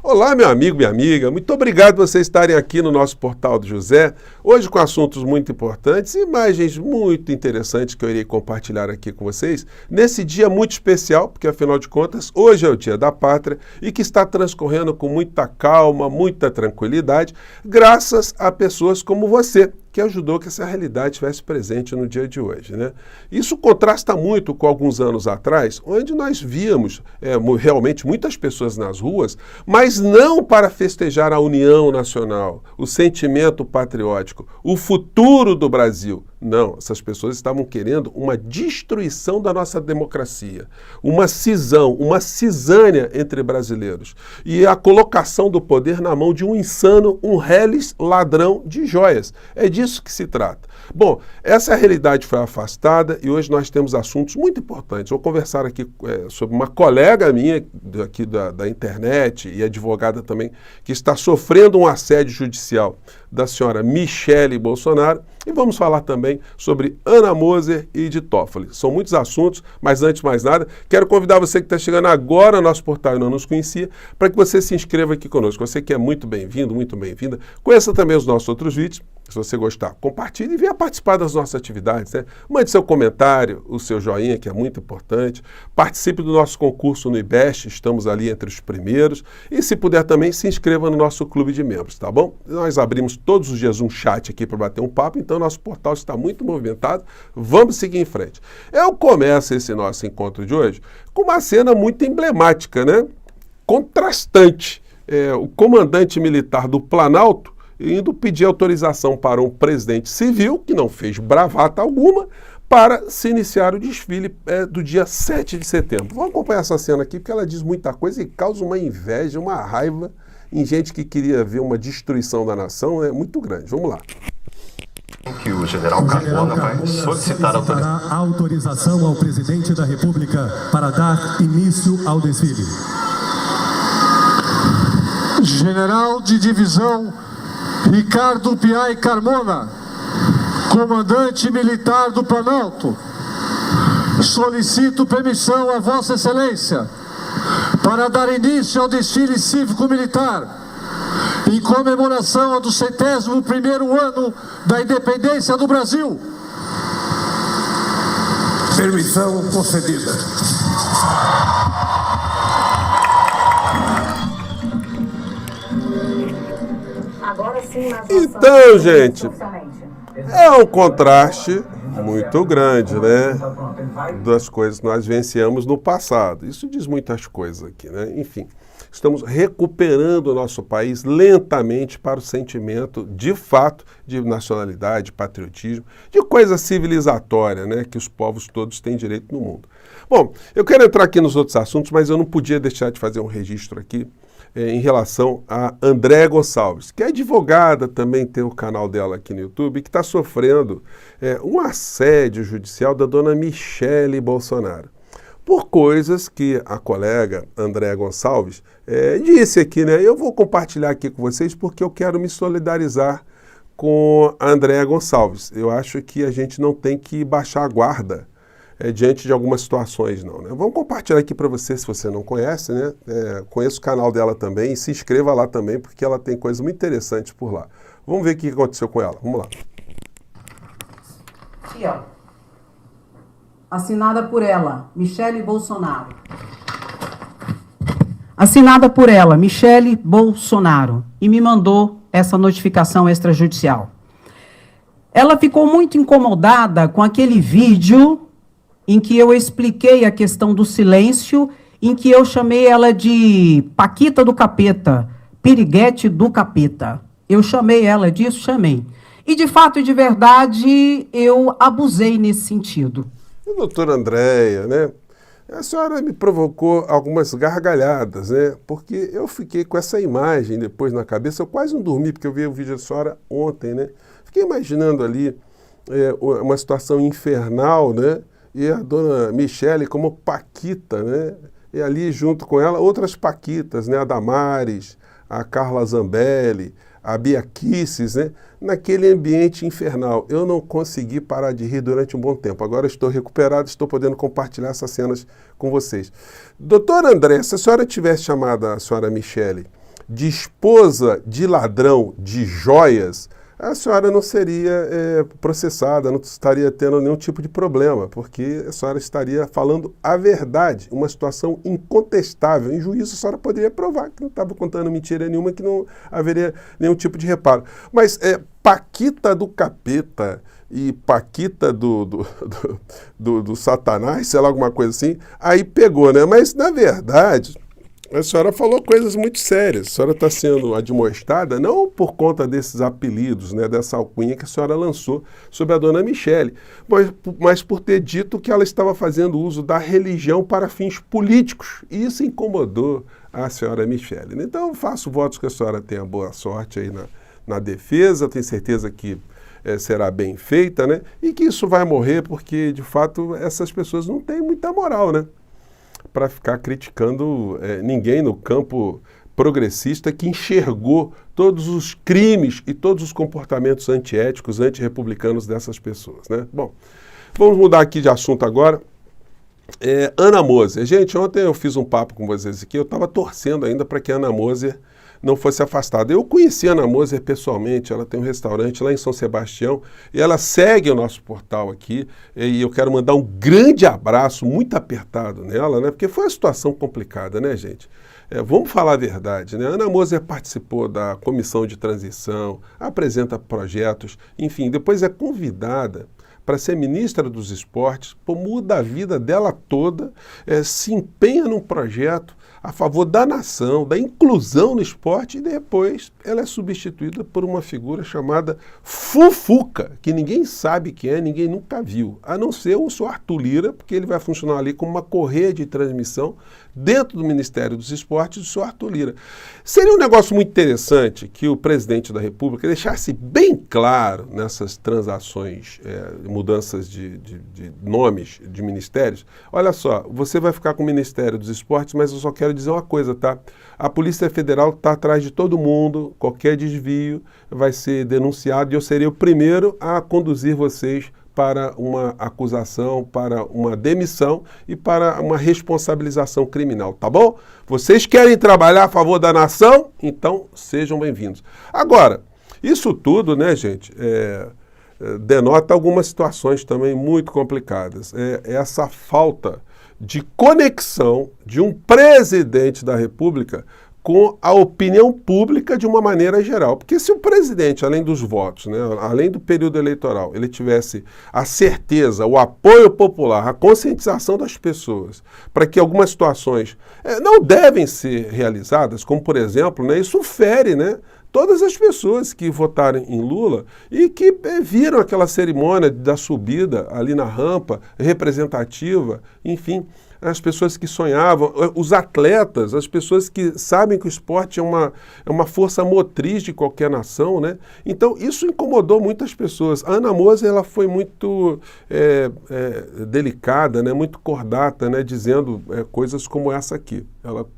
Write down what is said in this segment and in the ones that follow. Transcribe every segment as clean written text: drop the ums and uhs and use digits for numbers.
Olá, meu amigo, minha amiga, muito obrigado por vocês estarem aqui no nosso Portal do José, hoje com assuntos muito importantes e imagens muito interessantes que eu irei compartilhar aqui com vocês, nesse dia muito especial, porque afinal de contas, hoje é o Dia da Pátria e que está transcorrendo com muita calma, muita tranquilidade, graças a pessoas como você, que ajudou que essa realidade estivesse presente no dia de hoje, né? Isso contrasta muito com alguns anos atrás, onde nós víamos realmente muitas pessoas nas ruas, mas não para festejar a união nacional, o sentimento patriótico, o futuro do Brasil. Não, essas pessoas estavam querendo uma destruição da nossa democracia, uma cisão, uma cisânia entre brasileiros e a colocação do poder na mão de um insano, um reles ladrão de joias. É disso que se trata. Bom, essa realidade foi afastada e hoje nós temos assuntos muito importantes. Vou conversar aqui sobre uma colega minha aqui da internet e advogada também, que está sofrendo um assédio judicial da senhora Michele Bolsonaro. E vamos falar também sobre Ana Moser e de Toffoli. São muitos assuntos, mas antes de mais nada, quero convidar você que está chegando agora ao nosso portal e não nos conhecia, para que você se inscreva aqui conosco. Você que é muito bem-vindo, muito bem-vinda. Conheça também os nossos outros vídeos. Se você gostar, compartilhe e venha participar das nossas atividades, né? Mande seu comentário, o seu joinha, que é muito importante. Participe do nosso concurso no IBEST, estamos ali entre os primeiros. E se puder também, se inscreva no nosso clube de membros, tá bom? Nós abrimos todos os dias um chat aqui para bater um papo, então nosso portal está muito movimentado. Vamos seguir em frente. Eu começo esse nosso encontro de hoje com uma cena muito emblemática, né? Contrastante. O comandante militar do Planalto indo pedir autorização para um presidente civil, que não fez bravata alguma, para se iniciar o desfile do dia 7 de setembro. Vamos acompanhar essa cena aqui, porque ela diz muita coisa e causa uma inveja, uma raiva em gente que queria ver uma destruição da nação, é muito grande. Vamos lá. Que o general Carmona vai solicitar a autorização ao presidente da República para dar início ao desfile. General de divisão Ricardo Piai Carmona, comandante militar do Planalto, solicito permissão a Vossa Excelência para dar início ao desfile cívico-militar em comemoração ao 101º ano da independência do Brasil. Permissão concedida. Então, gente, é um contraste muito grande, né, das coisas que nós venciamos no passado. Isso diz muitas coisas aqui, né? Enfim, estamos recuperando o nosso país lentamente para o sentimento, de fato, de nacionalidade, patriotismo, de coisa civilizatória, né, que os povos todos têm direito no mundo. Bom, eu quero entrar aqui nos outros assuntos, mas eu não podia deixar de fazer um registro aqui em relação a Andréa Gonçalves, que é advogada, também tem o canal dela aqui no YouTube, que está sofrendo um assédio judicial da dona Michele Bolsonaro, por coisas que a colega Andréa Gonçalves disse aqui, né? Eu vou compartilhar aqui com vocês porque eu quero me solidarizar com a Andréa Gonçalves. Eu acho que a gente não tem que baixar a guarda diante de algumas situações, não, né? Vamos compartilhar aqui para você, se você não conhece, né? Conheça o canal dela também e se inscreva lá também, porque ela tem coisas muito interessantes por lá. Vamos ver o que aconteceu com ela. Vamos lá. Aqui, ó. Assinada por ela, Michele Bolsonaro. Assinada por ela, Michele Bolsonaro. E me mandou essa notificação extrajudicial. Ela ficou muito incomodada com aquele vídeo em que eu expliquei a questão do silêncio, em que eu chamei ela de Paquita do Capeta, Piriguete do Capeta. Eu chamei ela disso, chamei. E, de fato e de verdade, eu abusei nesse sentido. Doutora Andréa, né? A senhora me provocou algumas gargalhadas, né? Porque eu fiquei com essa imagem depois na cabeça. Eu quase não dormi, porque eu vi o vídeo da senhora ontem, né? Fiquei imaginando ali uma situação infernal, né? E a dona Michele como Paquita, né? E ali junto com ela outras Paquitas, né? A Damares, a Carla Zambelli, a Bia Kicis, né? Naquele ambiente infernal. Eu não consegui parar de rir durante um bom tempo. Agora estou recuperado, estou podendo compartilhar essas cenas com vocês. Doutora André, se a senhora tivesse chamado a senhora Michele de esposa de ladrão de joias, a senhora não seria processada, não estaria tendo nenhum tipo de problema, porque a senhora estaria falando a verdade, uma situação incontestável. Em juízo, a senhora poderia provar que não estava contando mentira nenhuma, que não haveria nenhum tipo de reparo. Mas Paquita do capeta e Paquita do Satanás, sei lá, alguma coisa assim, aí pegou, né? Mas, na verdade, a senhora falou coisas muito sérias. A senhora está sendo admoestada não por conta desses apelidos, né, dessa alcunha que a senhora lançou sobre a dona Michele, mas por ter dito que ela estava fazendo uso da religião para fins políticos. E isso incomodou a senhora Michele. Então, faço votos que a senhora tenha boa sorte aí na defesa. Tenho certeza que será bem feita, né? E que isso vai morrer porque, de fato, essas pessoas não têm muita moral, né? Para ficar criticando ninguém no campo progressista que enxergou todos os crimes e todos os comportamentos antiéticos, antirrepublicanos dessas pessoas, né? Bom, vamos mudar aqui de assunto agora. Ana Moser. Gente, ontem eu fiz um papo com vocês aqui, eu estava torcendo ainda para que a Ana Moser não fosse afastada. Eu conheci a Ana Moser pessoalmente, ela tem um restaurante lá em São Sebastião e ela segue o nosso portal aqui e eu quero mandar um grande abraço, muito apertado nela, né? Porque foi uma situação complicada, né, gente? Vamos falar a verdade, né? A Ana Moser participou da comissão de transição, apresenta projetos, enfim, depois é convidada para ser ministra dos esportes, muda a vida dela toda, se empenha num projeto a favor da nação, da inclusão no esporte, e depois ela é substituída por uma figura chamada Fufuca, que ninguém sabe quem é, ninguém nunca viu, a não ser o senhor Arthur Lira, porque ele vai funcionar ali como uma correia de transmissão dentro do Ministério dos Esportes do senhor Arthur Lira. Seria um negócio muito interessante que o presidente da República deixasse bem claro nessas transações, mudanças de nomes de ministérios. Olha só, você vai ficar com o Ministério dos Esportes, mas eu só quero dizer uma coisa, tá? A Polícia Federal está atrás de todo mundo, qualquer desvio vai ser denunciado e eu serei o primeiro a conduzir vocês para uma acusação, para uma demissão e para uma responsabilização criminal, tá bom? Vocês querem trabalhar a favor da nação? Então sejam bem-vindos. Agora, isso tudo, né, gente, denota algumas situações também muito complicadas. Essa falta de conexão de um presidente da República com a opinião pública de uma maneira geral. Porque se o presidente, além dos votos, né, além do período eleitoral, ele tivesse a certeza, o apoio popular, a conscientização das pessoas para que algumas situações não devem ser realizadas, como por exemplo, né, isso fere, né, todas as pessoas que votaram em Lula e que viram aquela cerimônia da subida ali na rampa representativa, enfim, as pessoas que sonhavam, os atletas, as pessoas que sabem que o esporte é uma força motriz de qualquer nação, né? Então, isso incomodou muitas pessoas. A Ana Moser, ela foi muito delicada, né? Muito cordata, né? Dizendo coisas como essa aqui.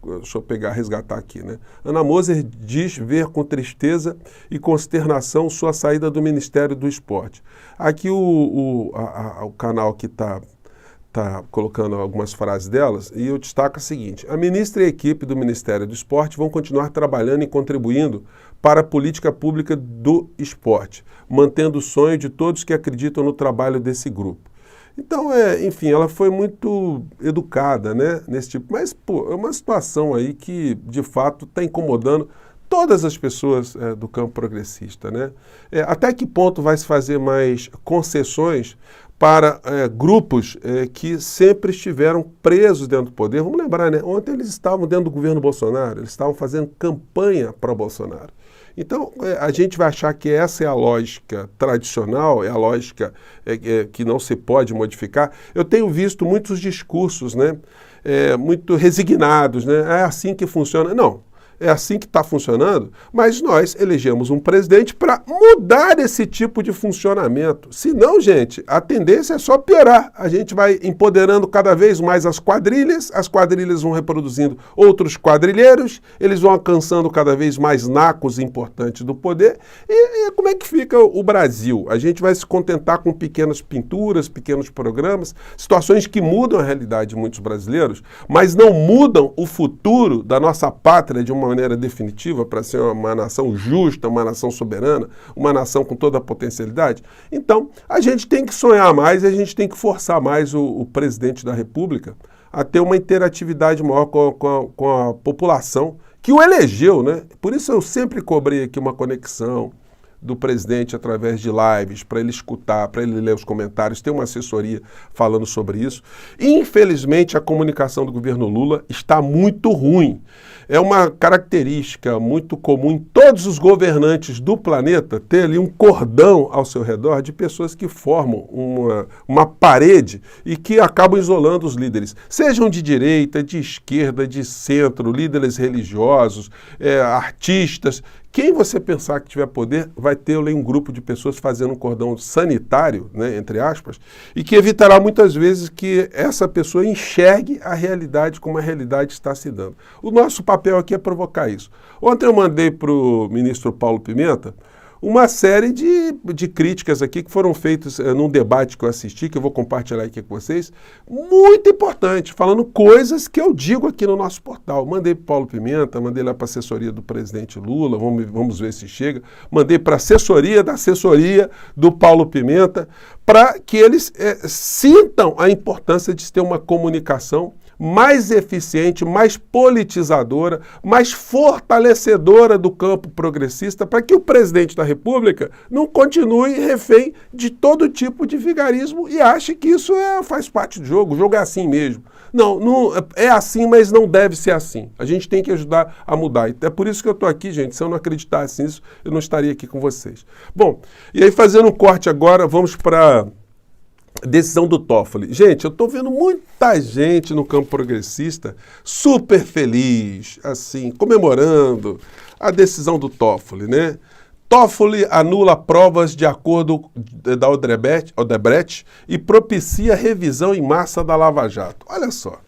Deixa eu resgatar aqui, né? Ana Moser diz ver com tristeza e consternação sua saída do Ministério do Esporte. Aqui o canal que está colocando algumas frases delas, e eu destaco a seguinte: a ministra e a equipe do Ministério do Esporte vão continuar trabalhando e contribuindo para a política pública do esporte, mantendo o sonho de todos que acreditam no trabalho desse grupo. Então, enfim, ela foi muito educada, né, nesse tipo, mas, é uma situação aí que, de fato, está incomodando todas as pessoas do campo progressista, né? Até que ponto vai se fazer mais concessões para grupos que sempre estiveram presos dentro do poder? Vamos lembrar, né? Ontem eles estavam dentro do governo Bolsonaro, eles estavam fazendo campanha para Bolsonaro. Então, a gente vai achar que essa é a lógica tradicional, é a lógica que não se pode modificar. Eu tenho visto muitos discursos, né? Muito resignados, né? É assim que funciona. Não. É assim que está funcionando, mas nós elegemos um presidente para mudar esse tipo de funcionamento. Senão, gente, a tendência é só piorar. A gente vai empoderando cada vez mais as quadrilhas vão reproduzindo outros quadrilheiros, eles vão alcançando cada vez mais nacos importantes do poder. E como é que fica o Brasil? A gente vai se contentar com pequenas pinturas, pequenos programas, situações que mudam a realidade de muitos brasileiros, mas não mudam o futuro da nossa pátria de uma uma maneira definitiva para ser uma nação justa, uma nação soberana, uma nação com toda a potencialidade? Então, a gente tem que sonhar mais e a gente tem que forçar mais o presidente da República a ter uma interatividade maior com a população que o elegeu, né? Por isso eu sempre cobrei aqui uma conexão do presidente através de lives, para ele escutar, para ele ler os comentários, tem uma assessoria falando sobre isso. Infelizmente, a comunicação do governo Lula está muito ruim. É uma característica muito comum em todos os governantes do planeta ter ali um cordão ao seu redor de pessoas que formam uma parede e que acabam isolando os líderes, sejam de direita, de esquerda, de centro, líderes religiosos, artistas. Quem você pensar que tiver poder vai ter ali um grupo de pessoas fazendo um cordão sanitário, né, entre aspas, e que evitará muitas vezes que essa pessoa enxergue a realidade como a realidade está se dando. O nosso papel aqui é provocar isso. Ontem eu mandei para o ministro Paulo Pimenta uma série de críticas aqui que foram feitas num debate que eu assisti, que eu vou compartilhar aqui com vocês, muito importante, falando coisas que eu digo aqui no nosso portal. Mandei para o Paulo Pimenta, mandei lá para a assessoria do presidente Lula, vamos ver se chega, mandei para a assessoria da assessoria do Paulo Pimenta, para que eles sintam a importância de ter uma comunicação mais eficiente, mais politizadora, mais fortalecedora do campo progressista, para que o presidente da República não continue refém de todo tipo de vigarismo e ache que isso faz parte do jogo. O jogo é assim mesmo. Não, é assim, mas não deve ser assim. A gente tem que ajudar a mudar. É por isso que eu estou aqui, gente. Se eu não acreditasse nisso, eu não estaria aqui com vocês. Bom, e aí fazendo um corte agora, vamos para decisão do Toffoli. Gente, eu estou vendo muita gente no campo progressista super feliz, assim, comemorando a decisão do Toffoli, né? Toffoli anula provas de acordo da Odebrecht e propicia revisão em massa da Lava Jato. Olha só,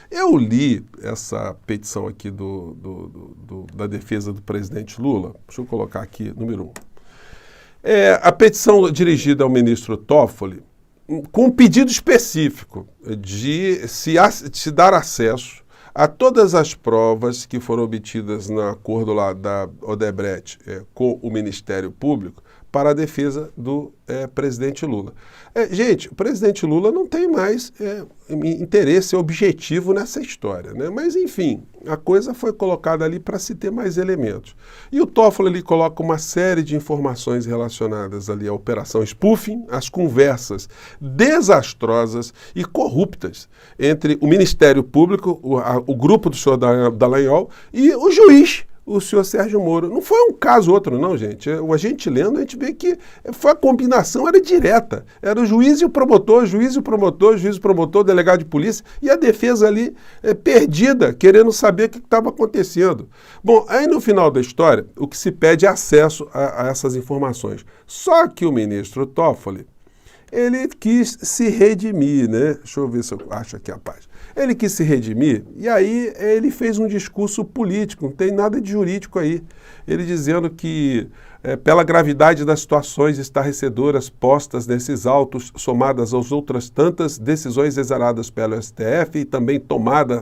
eu li essa petição aqui da defesa do presidente Lula. Deixa eu colocar aqui, número 1. A petição dirigida ao ministro Toffoli, com um pedido específico de se dar acesso a todas as provas que foram obtidas no acordo lá da Odebrecht com o Ministério Público para a defesa do presidente Lula. Gente, o presidente Lula não tem mais interesse objetivo nessa história, né? Mas, enfim, a coisa foi colocada ali para se ter mais elementos. E o Toffoli ali coloca uma série de informações relacionadas ali à operação spoofing, às conversas desastrosas e corruptas entre o Ministério Público, o grupo do senhor Dallagnol e o juiz, o senhor Sérgio Moro. Não foi um caso outro, não, gente. A gente lendo, a gente vê que a combinação era direta. Era o juiz e o promotor, o juiz e o promotor, o delegado de polícia, e a defesa ali perdida, querendo saber o que estava acontecendo. Bom, aí no final da história, o que se pede é acesso a essas informações. Só que o ministro Toffoli, ele quis se redimir, né? Deixa eu ver se eu acho aqui a página. Ele quis se redimir e aí ele fez um discurso político, não tem nada de jurídico aí. Ele dizendo que, pela gravidade das situações estarrecedoras postas nesses autos, somadas às outras tantas decisões exaradas pelo STF e também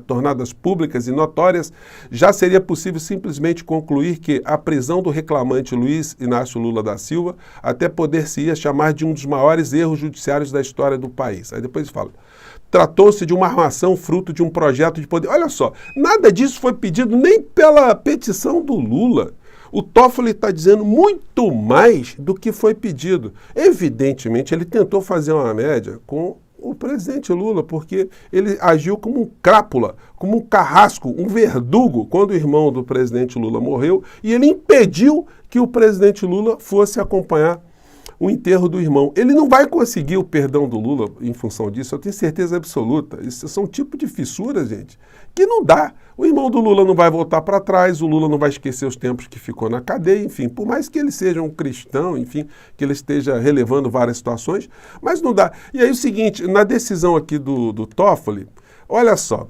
tornadas públicas e notórias, já seria possível simplesmente concluir que a prisão do reclamante Luiz Inácio Lula da Silva até poder-se-ia chamar de um dos maiores erros judiciários da história do país. Aí depois fala: tratou-se de uma armação fruto de um projeto de poder. Olha só, nada disso foi pedido nem pela petição do Lula. O Toffoli está dizendo muito mais do que foi pedido. Evidentemente, ele tentou fazer uma média com o presidente Lula, porque ele agiu como um crápula, como um carrasco, um verdugo, quando o irmão do presidente Lula morreu, e ele impediu que o presidente Lula fosse acompanhar o enterro do irmão. Ele não vai conseguir o perdão do Lula em função disso, eu tenho certeza absoluta. Isso são um tipo de fissuras, gente, que não dá. O irmão do Lula não vai voltar para trás, o Lula não vai esquecer os tempos que ficou na cadeia, enfim, por mais que ele seja um cristão, enfim, que ele esteja relevando várias situações, mas não dá. E aí o seguinte, na decisão aqui do Toffoli, olha só,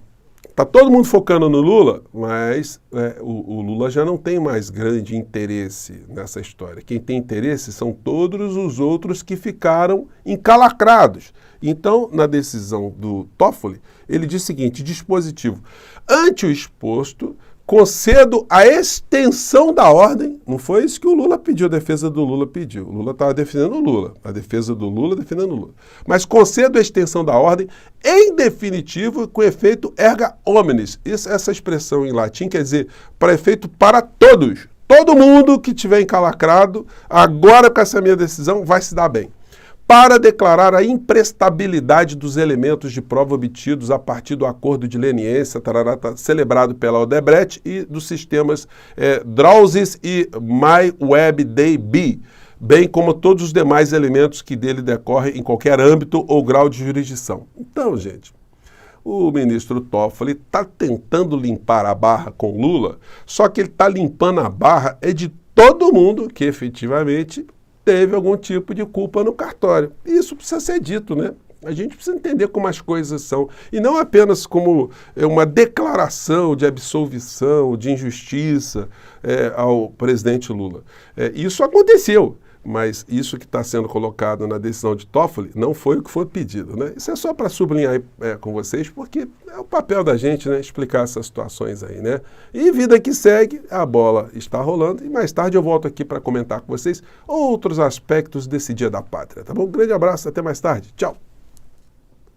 está todo mundo focando no Lula, mas o Lula já não tem mais grande interesse nessa história. Quem tem interesse são todos os outros que ficaram encalacrados. Então, na decisão do Toffoli, ele diz o seguinte: dispositivo. Ante o exposto, concedo a extensão da ordem. Não foi isso que o Lula pediu, a defesa do Lula pediu. O Lula estava defendendo o Lula, a defesa do Lula defendendo o Lula. Mas concedo a extensão da ordem, em definitivo, com efeito erga omnes. Essa expressão em latim quer dizer para efeito para todos. Todo mundo que tiver encalacrado, agora com essa minha decisão, vai se dar bem. Para declarar a imprestabilidade dos elementos de prova obtidos a partir do acordo de leniência celebrado pela Odebrecht e dos sistemas Drowsys e MyWebDB, bem como todos os demais elementos que dele decorrem em qualquer âmbito ou grau de jurisdição. Então, gente, o ministro Toffoli está tentando limpar a barra com Lula, só que ele está limpando a barra de todo mundo que efetivamente teve algum tipo de culpa no cartório. Isso precisa ser dito, né? A gente precisa entender como as coisas são. E não apenas como uma declaração de absolvição, de injustiça ao presidente Lula. Isso aconteceu, mas isso que está sendo colocado na decisão de Toffoli não foi o que foi pedido, né? Isso é só para sublinhar com vocês, porque é o papel da gente, né? Explicar essas situações aí, né? E vida que segue, a bola está rolando e mais tarde eu volto aqui para comentar com vocês outros aspectos desse Dia da Pátria, tá bom? Um grande abraço, até mais tarde. Tchau!